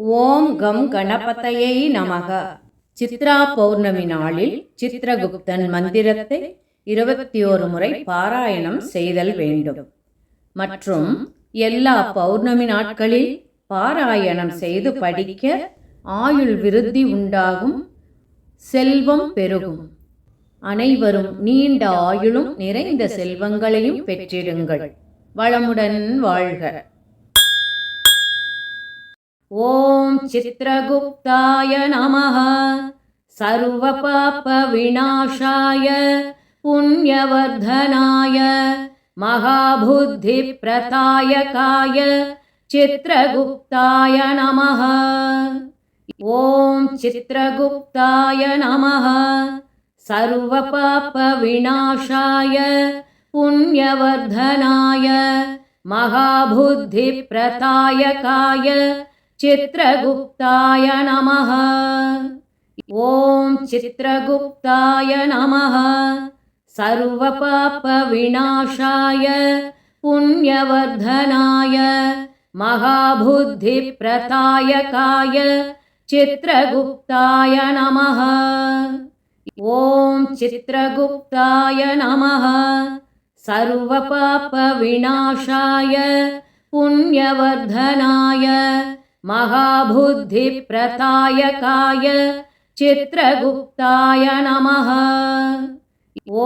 ஓம் come கணபதயை நமக. சித்ரா பௌர்ணமி நாளில் சித்ரகுப்தன் மந்திரத்தை 21 முறை பாராயணம் செய்தல் வேண்டும். மற்றும் எல்லா பௌர்ணமி நாட்களில் பாராயணம் செய்து படிக்க ஆயுள் விருத்தி உண்டாகும், செல்வம் பெருகும். அனைவரும் நீண்ட ஆயுளும் நிறைந்த செல்வங்களையும் பெற்றிடுங்கள். வளமுடன் வாழ்க. ஓம் சித்ரகுப்தாய நமः. சர்வ பாப விநாசாய புண்ணியவர்தனாய மகாபுத்தி பிரதாயகாய சித்ரகுப்தாய நமः. ஓம் சித்ரகுப்தாய நமः. சர்வ பாப விநாசாய புண்ணியவர்தனாய மகாபுத்தி பிரதாயகாய சித்ரகுப்தாய நமः. ஓம் சித்ரகுப்தாய நமः. சர்வ பாப விநாசாய புண்ணியவர்தனாய மகாபுத்தி பிரதாயகாய சித்ரகுப்தாய நமः. ஓம் சித்ரகுப்தாய நமः. சர்வ பாப விநாசாய புண்ணியவர்தனாய மகாபுத்தி பிரதாயகாய சித்ரகுப்தாய நமः.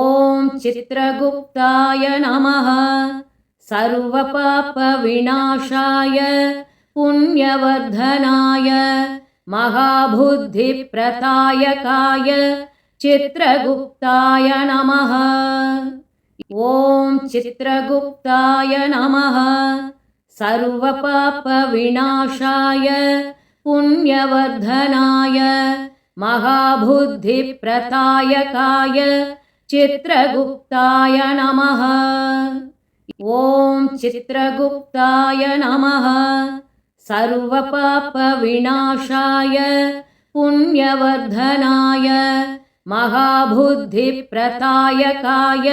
ஓம் சித்ரகுப்தாய நமः. சர்வ பாப விநாசாய புண்ணியவர்தனாய மகாபுத்தி பிரதாயகாய சித்ரகுப்தாய நமः. ஓம் சித்ரகுப்தாய நமः. சர்வ பாப விநாசாய புண்ணியவர்தனாய மகாபுத்தி பிரதாயகாய சித்ரகுப்தாய நமः. ஓம் சித்ரகுப்தாய நமः. சர்வ பாப விநாசாய புண்ணியவர்தனாய மகாபுத்தி பிரதாயகாய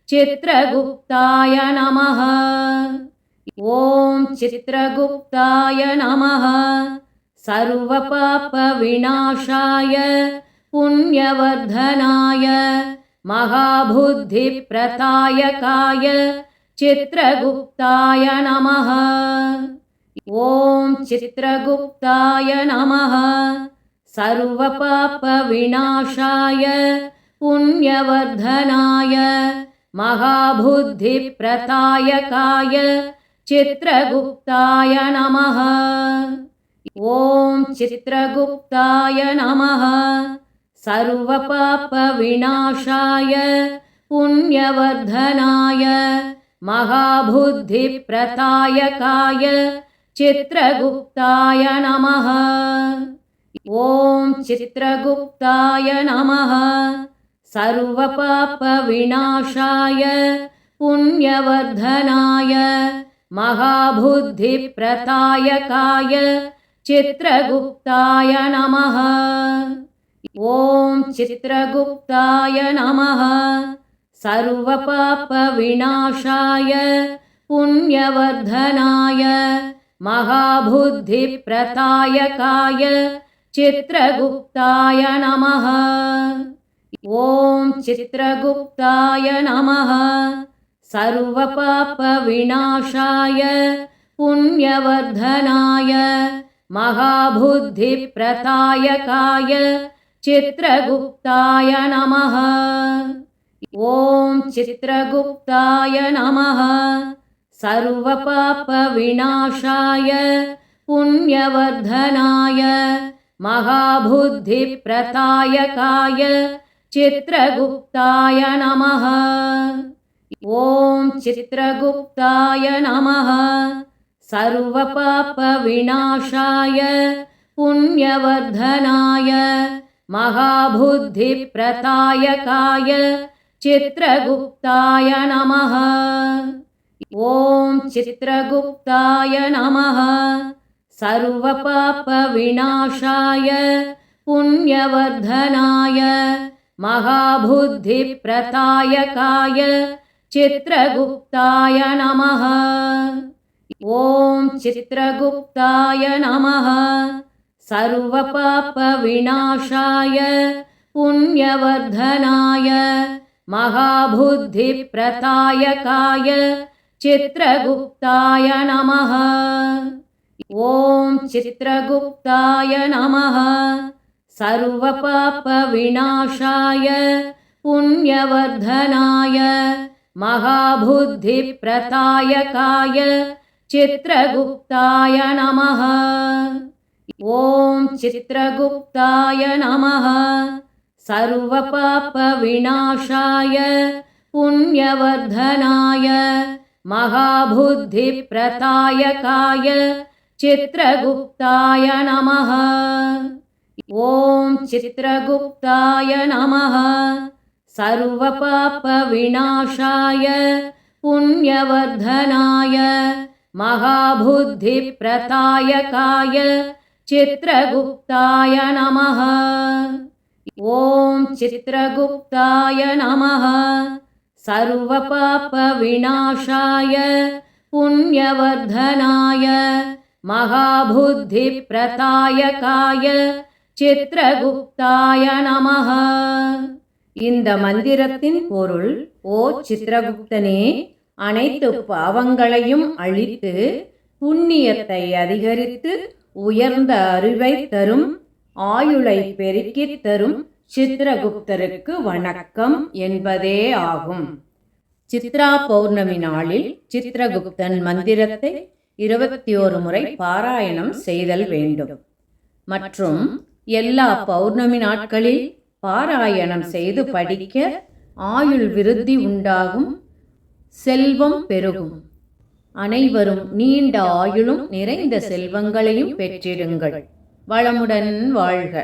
சித்ரகுப்தாய நமः. ஓம் சித்ரகுப்தாய நமः. சர்வ பாப விநாசாய புண்ணியவர்தனாய மகாபுத்தி பிரதாயகாய சித்ரகுப்தாய நமः. ஓம் சித்ரகுப்தாய நமः. சர்வ பாப விநாசாய புண்ணியவர்தனாய மகாபுத்தி பிரதாயகாய சித்ரகுப்தாய நமः. ஓம் சித்ரகுப்தாய நமः. சர்வ பாப விநாசாய புண்ணியவர்தனாய மகாபுத்தி பிரதாயகாய சித்ரகுப்தாய நமः. ஓம் சித்ரகுப்தாய நமः. சர்வ பாப விநாசாய புண்ணியவர்தனாய மகாபுத்தி பிரதாயகாய சித்ரகுப்தாய நமः. ஓம் சித்ரகுப்தாய நமः. சர்வ பாப விநாசாய புண்ணியவர்தனாய மகாபுத்தி பிரதாயகாய சித்ரகுப்தாய நமः. ஓம் சித்ரகுப்தாய நமः. சர்வ பாப விநாசாய புண்ணியவர்தனாய மகாபுத்தி பிரதாயகாய சித்ரகுப்தாய நமः. ஓம் சித்ரகுப்தாய நமः. சர்வ பாப விநாசாய புண்ணியவர்தனாய மகாபுத்தி பிரதாயகாய சித்ரகுப்தாய நமः. ஓம் சித்ரகுப்தாய நமः. சர்வ பாப விநாசாய புண்ணியவர்தனாய மகாபுத்தி பிரதாயகாய சித்ரகுப்தாய நமः. ஓம் சித்ரகுப்தாய நமः. சர்வ பாப விநாசாய புண்ணியவர்தனாய மகாபுத்தி பிரதாயகாய சித்ரகுப்தாய நமः. ஓம் சித்ரகுப்தாய நமः சர்வபாப விநாசாய புண்ணியவர்தனாய மகாபுத்தி பிரதாயகாய சித்ரகுப்தாய நமः ஓம் சித்ரகுப்தாய நமः சர்வபாப விநாசாய புண்ணியவர்தனாய மகாபுத்தி பிரதாயகாய சித்ரகுப்தாய நமः ஓம் சித்ரகுப்தாய நமः சர்வபாப விநாசாய புண்ணியவர்தனாய மகாபுத்தி பிரதாயகாய சித்ரகுப்தாய நமः ஓம் சித்ரகுப்தாய நமः சர்வபாப விநாசாய புண்ணியவர்தனாய மகாபுத்தி பிரதாயகாய சித்ரகுப்தாய நமः ஓம் சித்ரகுப்தாய நமः சர்வபாப விநாசாய புண்ணியவர்தனாய மகாபுத்தி பிரதாயகாய சித்ரகுப்தாய நமः. இந்த மந்திரத்தின் பொருள்: ஓ சித்ரகுப்தனே, அனைத்து பாவங்களையும் அழித்து புண்ணியத்தை அதிகரித்து உயர்ந்த அறிவை தரும், ஆயுளை பெருக்கித் தரும் சித்ரகுப்தருக்கு வணக்கம் என்பதே ஆகும். சித்ரா பௌர்ணமி நாளில் சித்ரகுப்தன் மந்திரத்தை 21 முறை பாராயணம் செய்தல் வேண்டும். மற்றும் எல்லா பௌர்ணமி நாட்களில் பாராயணம் செய்து படிக்க ஆயுள் விருத்தி உண்டாகும், செல்வம் பெருகும். அனைவரும் நீண்ட ஆயுளும் நிறைந்த செல்வங்களையும் பெற்றிடுங்கள். வளமுடன் வாழ்க.